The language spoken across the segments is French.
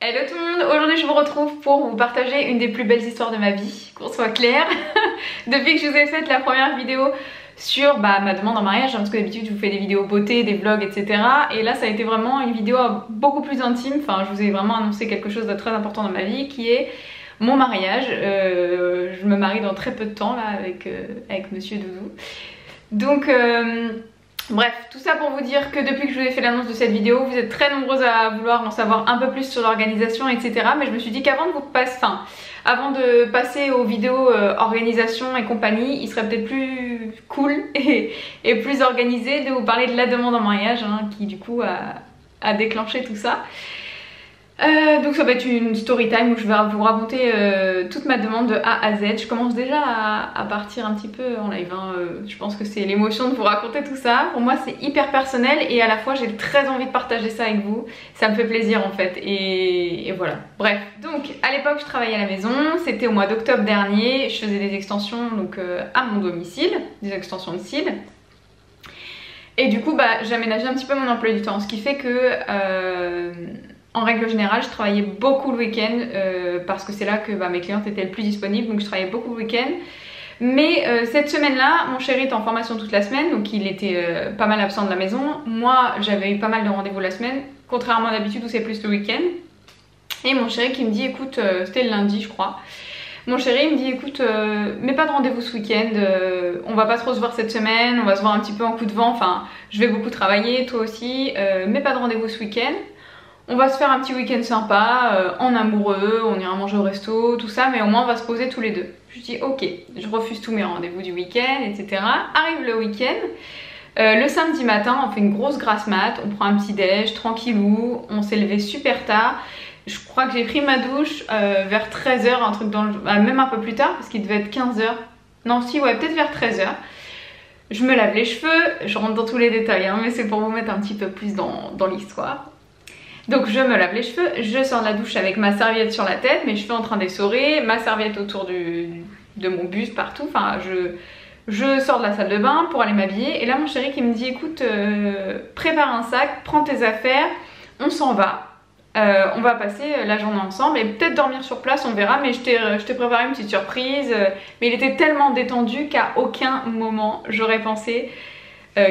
Hello tout le monde, aujourd'hui je vous retrouve pour vous partager une des plus belles histoires de ma vie, qu'on soit clair. Depuis que je vous ai fait la première vidéo sur ma demande en mariage, parce que d'habitude je vous fais des vidéos beauté, des vlogs, etc. Et là ça a été vraiment une vidéo beaucoup plus intime, enfin je vous ai vraiment annoncé quelque chose de très important dans ma vie qui est mon mariage. Je me marie dans très peu de temps là avec Monsieur Doudou. Donc... bref, tout ça pour vous dire que depuis que je vous ai fait l'annonce de cette vidéo, vous êtes très nombreuses à vouloir en savoir un peu plus sur l'organisation, etc. Mais je me suis dit qu'avant de passer aux vidéos organisation et compagnie, il serait peut-être plus cool et plus organisé de vous parler de la demande en mariage, qui du coup a déclenché tout ça. Donc ça va être une story time où je vais vous raconter toute ma demande de A à Z. Je commence déjà à partir un petit peu en live, je pense que c'est l'émotion de vous raconter tout ça. Pour moi c'est hyper personnel et à la fois j'ai très envie de partager ça avec vous. Ça me fait plaisir en fait et voilà. Bref, donc à l'époque je travaillais à la maison, c'était au mois d'octobre dernier. Je faisais des extensions donc à mon domicile, des extensions de cils. Et du coup j'aménageais un petit peu mon emploi du temps, ce qui fait que... en règle générale, je travaillais beaucoup le week-end parce que c'est là que mes clientes étaient le plus disponibles, donc je travaillais beaucoup le week-end. Mais cette semaine-là, mon chéri était en formation toute la semaine, donc il était pas mal absent de la maison. Moi, j'avais eu pas mal de rendez-vous la semaine, contrairement à d'habitude où c'est plus le week-end. Et mon chéri qui me dit, écoute, c'était le lundi je crois. Mon chéri me dit, écoute, mets pas de rendez-vous ce week-end, on va pas trop se voir cette semaine, on va se voir un petit peu en coup de vent, enfin, je vais beaucoup travailler, toi aussi, mets pas de rendez-vous ce week-end. On va se faire un petit week-end sympa, en amoureux, on ira manger au resto, tout ça, mais au moins on va se poser tous les deux. Je dis ok, je refuse tous mes rendez-vous du week-end, etc. Arrive le week-end, le samedi matin on fait une grosse grasse mat, on prend un petit déj, tranquillou, on s'est levé super tard. Je crois que j'ai pris ma douche vers 13 h, un truc dans le... même un peu plus tard, parce qu'il devait être 15 h. Non si, ouais, peut-être vers 13 h. Je me lave les cheveux, je rentre dans tous les détails, mais c'est pour vous mettre un petit peu plus dans l'histoire. Donc je me lave les cheveux, je sors de la douche avec ma serviette sur la tête, mes cheveux en train d'essorer, ma serviette autour de mon buste partout, enfin je sors de la salle de bain pour aller m'habiller et là mon chéri qui me dit écoute prépare un sac, prends tes affaires, on s'en va, on va passer la journée ensemble et peut-être dormir sur place, on verra, mais je t'ai préparé une petite surprise. Mais il était tellement détendu qu'à aucun moment j'aurais pensé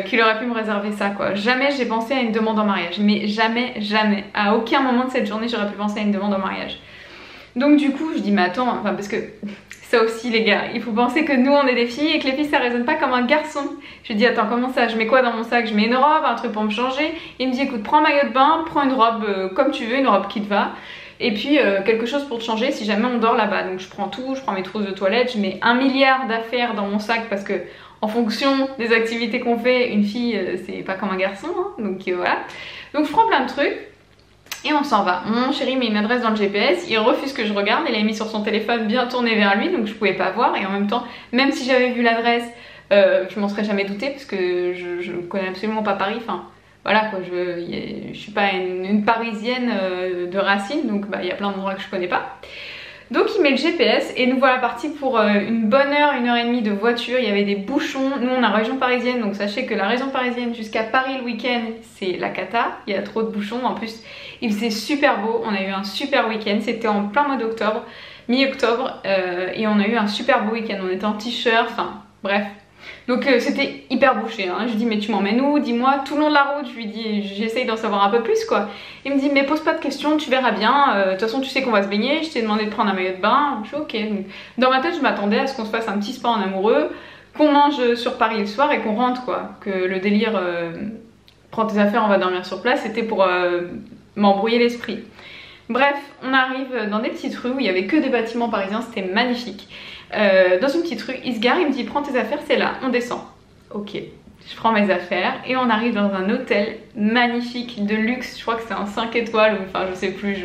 qu'il aurait pu me réserver ça quoi. Jamais j'ai pensé à une demande en mariage, mais jamais, jamais, à aucun moment de cette journée j'aurais pu penser à une demande en mariage. Donc du coup je dis mais attends, enfin parce que ça aussi les gars, il faut penser que nous on est des filles et que les filles ça raisonne pas comme un garçon. Je dis attends comment ça, je mets quoi dans mon sac? Je mets une robe, un truc pour me changer. Il me dit écoute prends un maillot de bain, prends une robe comme tu veux, une robe qui te va. Et puis quelque chose pour te changer si jamais on dort là-bas. Donc je prends tout, je prends mes trousses de toilette, je mets 1 milliard d'affaires dans mon sac parce que en fonction des activités qu'on fait, une fille c'est pas comme un garçon, donc voilà. Donc je prends plein de trucs et on s'en va. Mon chéri met une adresse dans le GPS, il refuse que je regarde, il l'a mis sur son téléphone bien tourné vers lui, donc je pouvais pas voir. Et en même temps, même si j'avais vu l'adresse, je m'en serais jamais doutée parce que je connais absolument pas Paris, enfin voilà quoi, je suis pas une parisienne de racine, donc il y a plein d'endroits que je connais pas. Donc il met le GPS et nous voilà partis pour une bonne heure, 1 heure et demie de voiture. Il y avait des bouchons, nous on est en région parisienne, donc sachez que la région parisienne jusqu'à Paris le week-end c'est la cata, il y a trop de bouchons. En plus il faisait super beau, on a eu un super week-end, c'était en plein mois d'octobre, mi-octobre, et on a eu un super beau week-end, on était en t-shirt, enfin bref. Donc c'était hyper bouché, je lui dis mais tu m'emmènes où, dis-moi, tout le long de la route, je lui dis, j'essaye d'en savoir un peu plus quoi. Il me dit mais pose pas de questions, tu verras bien, de toute façon tu sais qu'on va se baigner, je t'ai demandé de prendre un maillot de bain, je suis ok. Donc, dans ma tête je m'attendais à ce qu'on se fasse un petit spa en amoureux, qu'on mange sur Paris le soir et qu'on rentre quoi. Que le délire, prends tes affaires, on va dormir sur place, c'était pour m'embrouiller l'esprit. Bref, on arrive dans des petites rues où il y avait que des bâtiments parisiens, c'était magnifique. Dans une petite rue, il se gare, il me dit prends tes affaires, c'est là, on descend. Ok, je prends mes affaires et on arrive dans un hôtel magnifique de luxe, je crois que c'est un 5 étoiles ou enfin je sais plus,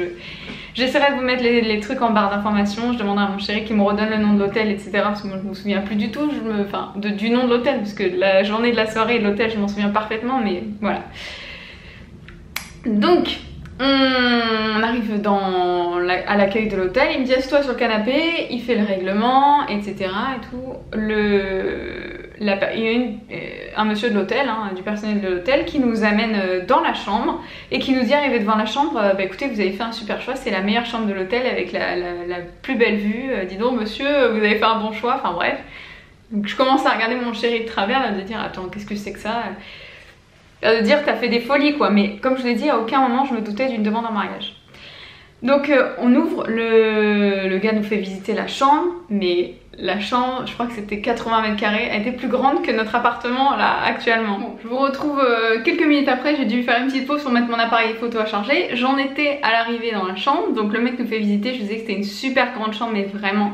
j'essaierai de vous mettre les trucs en barre d'informations, je demanderai à mon chéri qui me redonne le nom de l'hôtel etc parce que moi je me souviens plus du tout, du nom de l'hôtel parce que la journée de la soirée et de l'hôtel je m'en souviens parfaitement mais voilà. Donc on arrive à l'accueil de l'hôtel, il me dit assieds-toi sur le canapé, il fait le règlement, etc. et tout. il y a un monsieur de l'hôtel, hein, du personnel de l'hôtel, qui nous amène dans la chambre et qui nous dit arrivé devant la chambre, bah écoutez, vous avez fait un super choix, c'est la meilleure chambre de l'hôtel avec la plus belle vue, dis donc monsieur, vous avez fait un bon choix, enfin bref. Donc je commence à regarder mon chéri de travers, là, de dire attends, qu'est-ce que c'est que ça, de dire t'as fait des folies quoi, mais comme je l'ai dit, à aucun moment je me doutais d'une demande en mariage. Donc on ouvre, le gars nous fait visiter la chambre, mais la chambre, je crois que c'était 80 mètres carrés, elle était plus grande que notre appartement là actuellement. Bon, je vous retrouve quelques minutes après, j'ai dû faire une petite pause pour mettre mon appareil photo à charger. J'en étais à l'arrivée dans la chambre, donc le mec nous fait visiter, je vous disais que c'était une super grande chambre, mais vraiment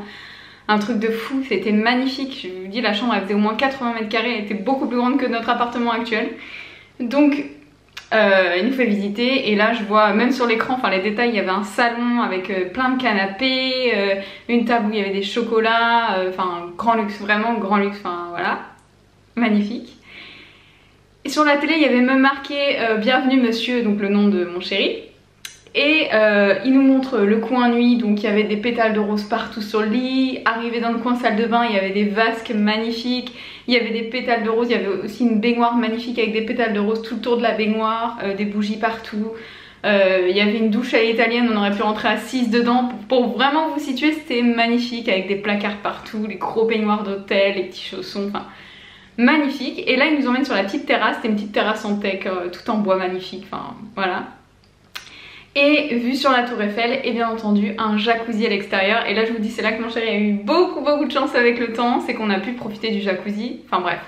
un truc de fou, c'était magnifique. Je vous dis, la chambre elle faisait au moins 80 mètres carrés, elle était beaucoup plus grande que notre appartement actuel. Donc il nous fait visiter et là je vois même sur l'écran, enfin les détails, il y avait un salon avec plein de canapés, une table où il y avait des chocolats, enfin grand luxe, vraiment grand luxe, enfin voilà, magnifique. Et sur la télé il y avait même marqué bienvenue monsieur, donc le nom de mon chéri. Et il nous montre le coin nuit, donc il y avait des pétales de rose partout sur le lit. Arrivé dans le coin salle de bain, il y avait des vasques magnifiques, il y avait des pétales de rose, il y avait aussi une baignoire magnifique avec des pétales de rose tout le tour de la baignoire, des bougies partout. Il y avait une douche à l'italienne, on aurait pu rentrer à 6 dedans. Pour vraiment vous situer, c'était magnifique avec des placards partout, les gros baignoires d'hôtel, les petits chaussons, enfin magnifique. Et là il nous emmène sur la petite terrasse, c'était une petite terrasse en teck, tout en bois magnifique, enfin voilà. Et vue sur la tour Eiffel et bien entendu un jacuzzi à l'extérieur. Et là je vous dis, c'est là que mon chéri a eu beaucoup de chance avec le temps, c'est qu'on a pu profiter du jacuzzi, enfin bref.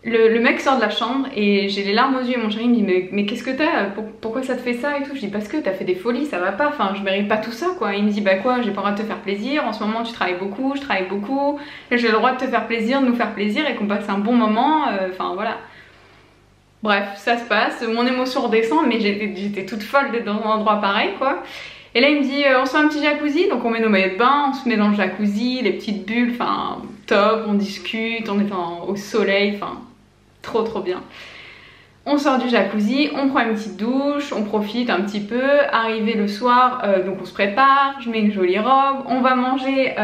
Le mec sort de la chambre et j'ai les larmes aux yeux et mon chéri me dit mais qu'est-ce que t'as, pourquoi ça te fait ça et tout. Je dis parce que t'as fait des folies, ça va pas, enfin je mérite pas tout ça quoi. Il me dit bah quoi, j'ai pas le droit de te faire plaisir, en ce moment tu travailles beaucoup, je travaille beaucoup, j'ai le droit de te faire plaisir, de nous faire plaisir et qu'on passe un bon moment, enfin voilà. Bref, ça se passe, mon émotion redescend, mais j'étais toute folle d'être dans un endroit pareil quoi. Et là il me dit on se fait un petit jacuzzi, donc on met nos maillots de bain, on se met dans le jacuzzi, les petites bulles, enfin top, on discute, on est au soleil, enfin trop bien. On sort du jacuzzi, on prend une petite douche, on profite un petit peu, arrivé le soir, donc on se prépare, je mets une jolie robe, on va manger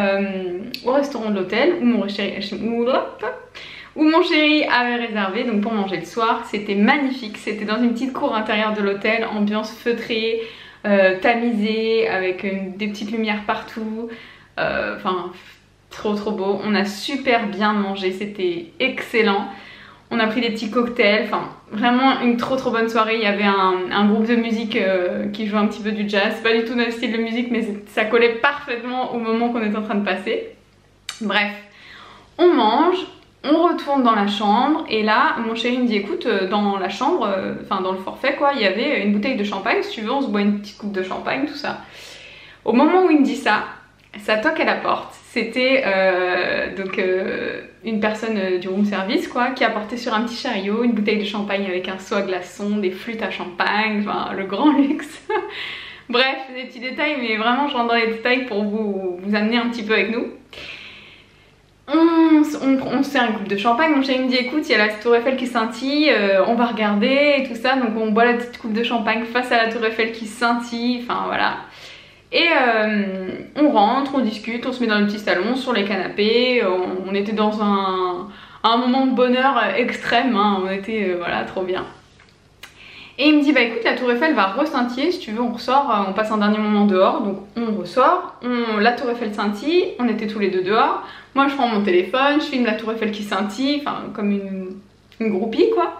au restaurant de l'hôtel où mon chéri avait réservé donc pour manger le soir. C'était magnifique, c'était dans une petite cour intérieure de l'hôtel, ambiance feutrée, tamisée, avec des petites lumières partout, enfin trop beau. On a super bien mangé, c'était excellent. On a pris des petits cocktails, enfin vraiment une trop bonne soirée. Il y avait un groupe de musique qui jouait un petit peu du jazz, pas du tout notre style de musique mais ça collait parfaitement au moment qu'on était en train de passer. Bref, on mange. On retourne dans la chambre et là mon chéri me dit écoute dans la chambre, enfin dans le forfait quoi, il y avait une bouteille de champagne, si tu veux on se boit une petite coupe de champagne, tout ça. Au moment où il me dit ça toque à la porte, c'était une personne du room service quoi, qui apportait sur un petit chariot une bouteille de champagne avec un seau à glaçons, des flûtes à champagne, enfin le grand luxe. Bref, des petits détails mais vraiment je rentre dans les détails pour vous amener un petit peu avec nous. On sert une coupe de champagne, mon chéri me dit écoute il y a la tour Eiffel qui scintille, on va regarder et tout ça, donc on boit la petite coupe de champagne face à la tour Eiffel qui scintille, enfin voilà. Et on rentre, on discute, on se met dans le petit salon sur les canapés, on était dans un moment de bonheur extrême, hein, on était voilà trop bien. Et il me dit bah écoute la tour Eiffel va rescintiller, si tu veux on ressort, on passe un dernier moment dehors, donc on ressort, la tour Eiffel scintille, on était tous les deux dehors, moi je prends mon téléphone, je filme la tour Eiffel qui scintille, enfin comme une groupie quoi.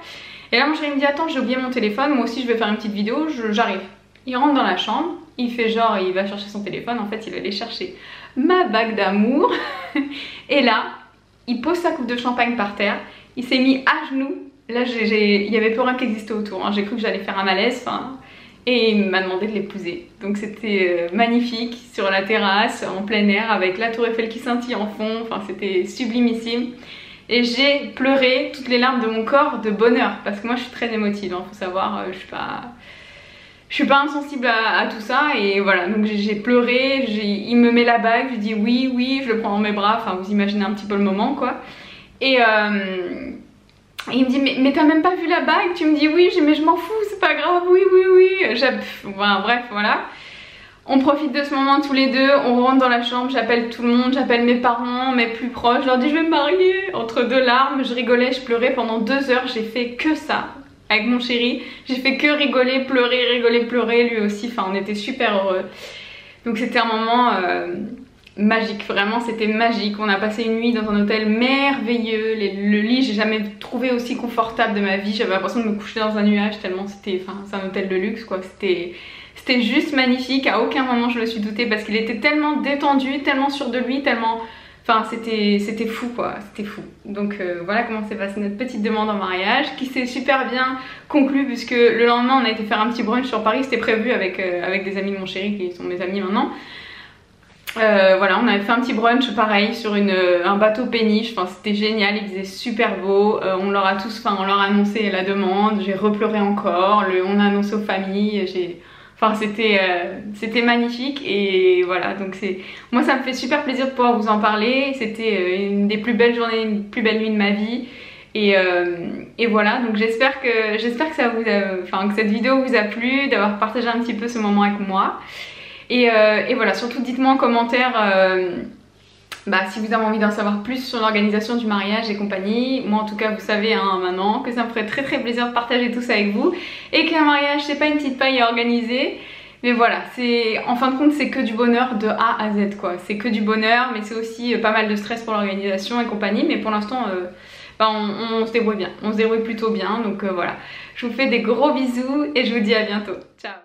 Et là mon chéri me dit attends j'ai oublié mon téléphone, moi aussi je vais faire une petite vidéo, j'arrive. Il rentre dans la chambre, il fait genre il va chercher son téléphone, en fait il allait chercher ma bague d'amour. Et là il pose sa coupe de champagne par terre, il s'est mis à genoux. Là, il n'y avait plus rien qui existait autour, hein. J'ai cru que j'allais faire un malaise, et il m'a demandé de l'épouser. Donc c'était magnifique, sur la terrasse, en plein air, avec la tour Eiffel qui scintille en fond, enfin c'était sublimissime. Et j'ai pleuré toutes les larmes de mon corps de bonheur, parce que moi je suis très émotive, hein, faut savoir, je suis pas insensible à tout ça, et voilà, donc j'ai pleuré, il me met la bague, je dis oui, je le prends dans mes bras, enfin vous imaginez un petit peu le moment quoi. Et il me dit mais t'as même pas vu la bague? Tu me dis oui, mais je m'en fous, c'est pas grave, oui. Enfin, bref voilà. On profite de ce moment tous les deux, on rentre dans la chambre, j'appelle tout le monde, j'appelle mes parents, mes plus proches, je leur dis je vais me marier. Entre deux larmes, je rigolais, je pleurais pendant 2 heures, j'ai fait que ça avec mon chéri. J'ai fait que rigoler, pleurer, lui aussi, enfin on était super heureux. Donc c'était un moment magique, vraiment c'était magique. On a passé une nuit dans un hôtel merveilleux, le lit j'ai jamais trouvé aussi confortable de ma vie. J'avais l'impression de me coucher dans un nuage tellement c'était, enfin c'est un hôtel de luxe quoi, c'était juste magnifique. À aucun moment je me suis doutée parce qu'il était tellement détendu, tellement sûr de lui, tellement... Enfin c'était fou quoi, c'était fou. Donc voilà comment s'est passée notre petite demande en mariage qui s'est super bien conclue puisque le lendemain on a été faire un petit brunch sur Paris. C'était prévu avec des amis de mon chéri qui sont mes amis maintenant. Voilà, on avait fait un petit brunch pareil sur un bateau péniche, enfin c'était génial, il faisait super beau, on leur a annoncé la demande, j'ai repleuré encore, on a annoncé aux familles, enfin c'était magnifique et voilà, donc moi ça me fait super plaisir de pouvoir vous en parler. C'était une des plus belles journées, une plus belle nuit de ma vie et voilà, donc j'espère que ça vous que cette vidéo vous a plu, d'avoir partagé un petit peu ce moment avec moi. Et voilà, surtout dites-moi en commentaire si vous avez envie d'en savoir plus sur l'organisation du mariage et compagnie. Moi en tout cas vous savez maintenant que ça me ferait très plaisir de partager tout ça avec vous. Et qu'un mariage c'est pas une petite paille à organiser. Mais voilà, en fin de compte c'est que du bonheur de A à Z quoi. C'est que du bonheur mais c'est aussi pas mal de stress pour l'organisation et compagnie. Mais pour l'instant on se débrouille bien, on se débrouille plutôt bien. Donc voilà, je vous fais des gros bisous et je vous dis à bientôt. Ciao.